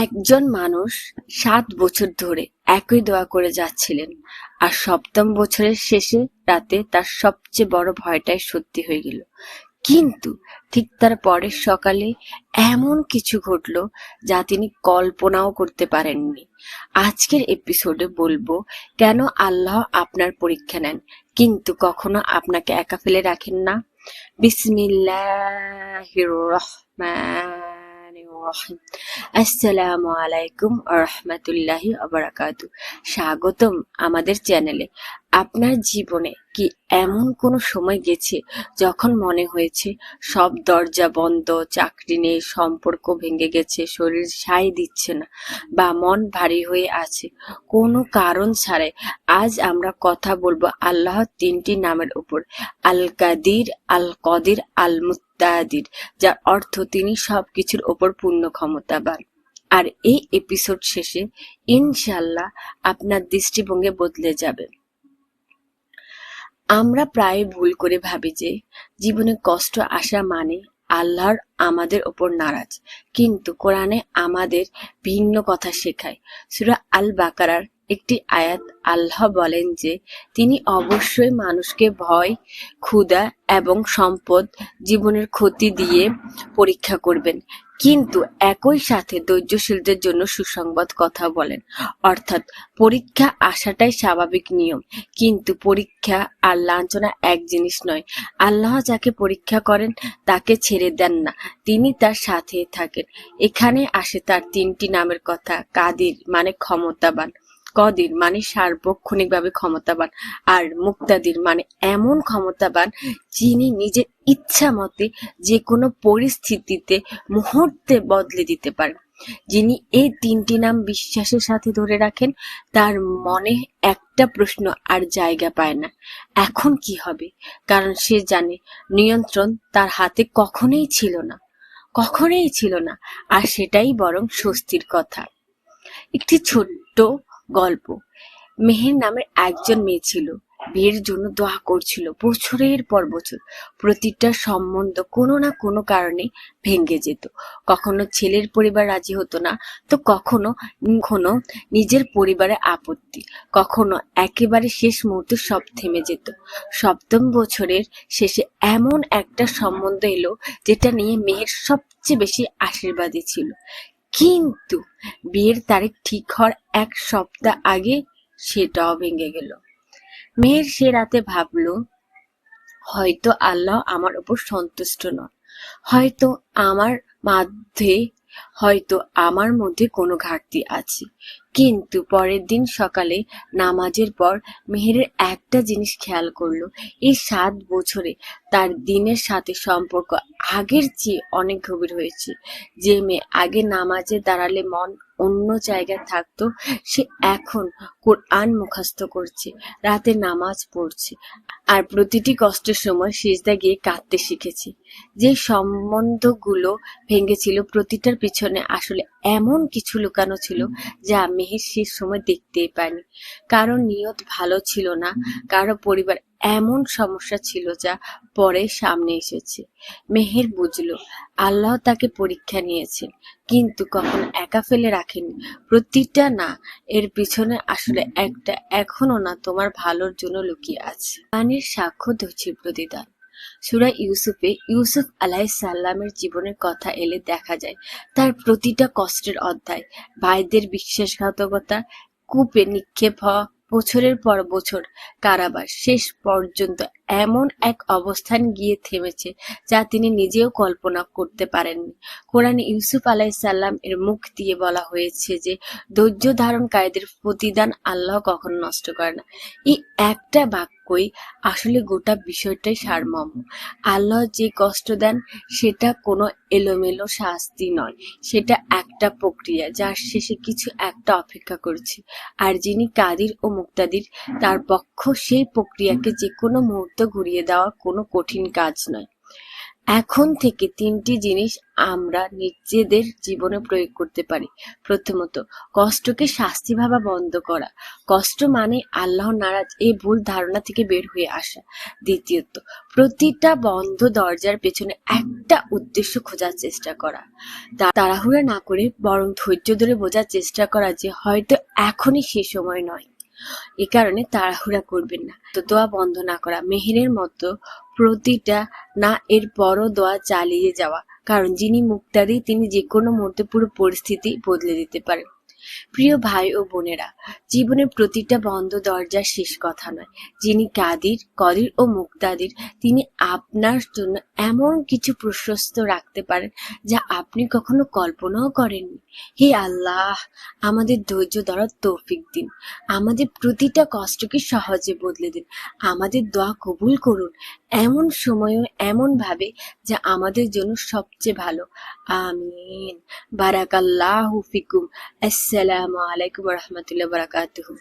একজন মানুষ ৭ বছর ধরে একই দোয়া করে যাচ্ছিলেন, আর ৭ম বছরের শেষে রাতে তার সবচেয়ে বড় ভয়টাই সত্যি হয়ে গেল। কিন্তু ঠিক তার পরের সকালে এমন কিছু ঘটল যা তিনি কল্পনাও করতে পারেননি। আজকের এপিসোডে বলবো কেন আল্লাহ আপনার পরীক্ষা নেন, কিন্তু কখনো আপনাকে একা ফেলে রাখেন না। বিসমিল্লাহির রহমানির রহিম। আসসালামু আলাইকুম রহমতুল্লাহি ওয়া স্বাগতম আমাদের চ্যানেলে। আপনার জীবনে কি এমন কোনো সময় গেছে যখন মনে হয়েছে সব দরজা বন্ধ, চাকরি নেই, সম্পর্ক ভেঙে গেছে, শরীর সায় দিচ্ছে না, বা মন ভারী হয়ে আছে কোনো কারণ ছাড়াই? আজ আমরা কথা বলবো আল্লাহর 3টি নামের উপর, আল কাদির, আল কদির, আল মুত্তাদির, যার অর্থ তিনি সবকিছুর ওপর পূর্ণ ক্ষমতাবান। আর এই এপিসোড শেষে ইনশাল্লাহ আপনার দৃষ্টিভঙ্গি বদলে যাবে। আমরা প্রায় ভুল করে ভাবি যে জীবনে কষ্ট আসা মানে আল্লাহর আমাদের ওপর নারাজ, কিন্তু কোরআনে আমাদের ভিন্ন কথা শেখায়। সূরা আল বাকারার একটি আয়াত আল্লাহ বলেন যে তিনি অবশ্যই মানুষকে ভয়, ক্ষুধা এবং সম্পদ, জীবনের ক্ষতি দিয়ে পরীক্ষা করবেন, কিন্তু একই সাথে ধৈর্যশীলদের জন্য সুসংবাদ কথা বলেন। অর্থাৎ পরীক্ষা আসাটাই স্বাভাবিক নিয়ম, কিন্তু পরীক্ষা আর লাঞ্ছনা এক জিনিস নয়। আল্লাহ যাকে পরীক্ষা করেন তাকে ছেড়ে দেন না, তিনি তার সাথে থাকেন। এখানে আসে তার 3টি নামের কথা। কাদির মানে ক্ষমতাবান, কদির মানে সার্বক্ষণিকভাবে ক্ষমতাবান, আর মুক্তাদির মানে এমন ক্ষমতাবান যিনি নিজের ইচ্ছা মতে যে কোনো পরিস্থিতিতে মুহূর্তে বদলে দিতে পারেন। যিনি এই 3টি নাম বিশ্বাসের সাথে ধরে রাখেন, তার মনে একটা প্রশ্ন আর জায়গা পায় না, এখন কি হবে? কারণ সে জানে নিয়ন্ত্রণ তার হাতে কখনোই ছিল না, আর সেটাই বরং স্বস্তির কথা। একটি ছোট্ট গল্প। মেহের নামের একজন মেয়ে ছিল, বিয়ের জন্য দোয়া করছিল বছরের পর বছর। প্রতিটা সম্বন্ধ কোনো না কোনো কারণে ভেঙে যেত। কখনো ছেলের পরিবার রাজি হতো না, তো কখনো কখনো নিজের পরিবারে আপত্তি, কখনো একেবারে শেষ মুহূর্তে সব থেমে যেত। ৭ম বছরের শেষে এমন একটা সম্বন্ধ এলো যেটা নিয়ে মেহের সবচেয়ে বেশি আশীর্বাদী ছিল, কিন্তু বিয়ের তারিখ ঠিক হওয়ার 1 সপ্তাহ আগে সেটাও ভেঙে গেল। মেহের সে রাতে ভাবল, হয়তো আল্লাহ আমার উপর সন্তুষ্ট নন, হয়তো আমার মাঝে হয়তো আমার মধ্যে কোনো ঘাটতি আছে। কিন্তু পরের দিন সকালে নামাজের পর মেহেরের একটা জিনিস খেয়াল করলো, এই 7 বছরে তার দিনের সাথে সম্পর্ক আগের চেয়ে অনেক গভীর হয়েছে। যে মেয়ে আগে নামাজে দাঁড়ালে মন অন্য জায়গায় থাকতো, সে এখন কোরআন মুখস্থ করছে, রাতে নামাজ পড়ছে, আর প্রতিটি কষ্টের সময় সিজদা গিয়ে কাঁদতে শিখেছে। যে সম্বন্ধগুলো ভেঙেছিল প্রতিটার পিছনে আসলে এমন কিছু লুকানো ছিল যা মেহের শেষ সময় দেখতেই পায়নি। কারো নিয়ত ভালো ছিল না, কারো পরিবার এমন সমস্যা ছিল যা পরে সামনে এসেছে। মেহের বুঝলো আল্লাহ তাকে পরীক্ষা নিয়েছেন, কিন্তু কখনো একা ফেলে রাখেনি। প্রতিটা না এর পিছনে আসলে একটা এখনো না তোমার ভালোর জন্য লুকিয়ে আছে। কোরআনের সাক্ষ্য ধৈর্যের প্রতিদান। সূরা ইউসুফে ইউসুফ আলাইহিস সালামের জীবনের কথা এলে দেখা যায় তার প্রতিটা কষ্টের অধ্যায়, ভাইদের বিশ্বাসঘাতকতা, কূপে নিক্ষেপ হওয়া, বছরের পর বছর কারাবাস, শেষ পর্যন্ত এমন এক অবস্থান গিয়ে থেমেছে যা তিনি নিজেও কল্পনা করতে পারেননি। কোরআনে ইউসুফ আলাইহিস সালাম এর মুখ দিয়ে বলা হয়েছে যে ধৈর্য ধারণকারীদের প্রতিদান আল্লাহ কখনো নষ্ট করে না। এই একটা বাক্যই আসলে গোটা বিষয়টাই সারমর্ম। আল্লাহ যে কষ্ট দেন সেটা কোনো এলোমেলো শাস্তি নয়, সেটা একটা প্রক্রিয়া যার শেষে কিছু একটা অপেক্ষা করছে। আর যিনি কাদির ও মুক্তাদির, তার পক্ষ সেই প্রক্রিয়াকে যে কোনো মুহূর্ত ঘুরিয়ে দেওয়া কোনো কঠিন কাজ নয়। এখন থেকে ৩টি জিনিস আমরা নিজেদের জীবনে প্রয়োগ করতে পারি। প্রথমত, কষ্টকে শাস্তি ভাবা বন্ধ করা। কষ্ট মানে আল্লাহর নারাজ এই ভুল ধারণা থেকে বের হয়ে আসা। দ্বিতীয়ত, প্রতিটা বন্ধ দরজার পেছনে একটা উদ্দেশ্য খোঁজার চেষ্টা করা। তাড়াহুড়া না করে বরং ধৈর্য ধরে বোঝার চেষ্টা করা যে হয়তো এখনই সে সময় নয়। এ কারণে তাড়াহুড়া করবেন না। তো দোয়া বন্ধ না করা, মেহেরের মতো প্রতিটা না এর পরও দোয়া চালিয়ে যাওয়া, কারণ যিনি মুক্তাদি তিনি যে কোনো মুহূর্তে পুরো পরিস্থিতি বদলে দিতে পারেন। প্রিয় ভাই ও বোনেরা, জীবনের প্রতিটা বন্ধ দরজার শেষ কথা নয়। যিনি কদির ও মুক্তাদির তিনি আপনার জন্য এমন কিছু প্রশস্ত রাখতে পারেন যা আপনি কখনো কল্পনাও করেননি। হে আল্লাহ, আমাদের ধৈর্য ধরার তৌফিক দিন, আমাদের প্রতিটা কষ্টকে সহজে বদলে দিন, আমাদের দোয়া কবুল করুন এমন সময়ও এমন ভাবে যা আমাদের জন্য সবচেয়ে ভালো। আমিন। বারাকাল্লাহু ফিকুম। আসসালামু আলাইকুম ওয়া রাহমাতুল্লাহি ওয়া বারাকাতুহু।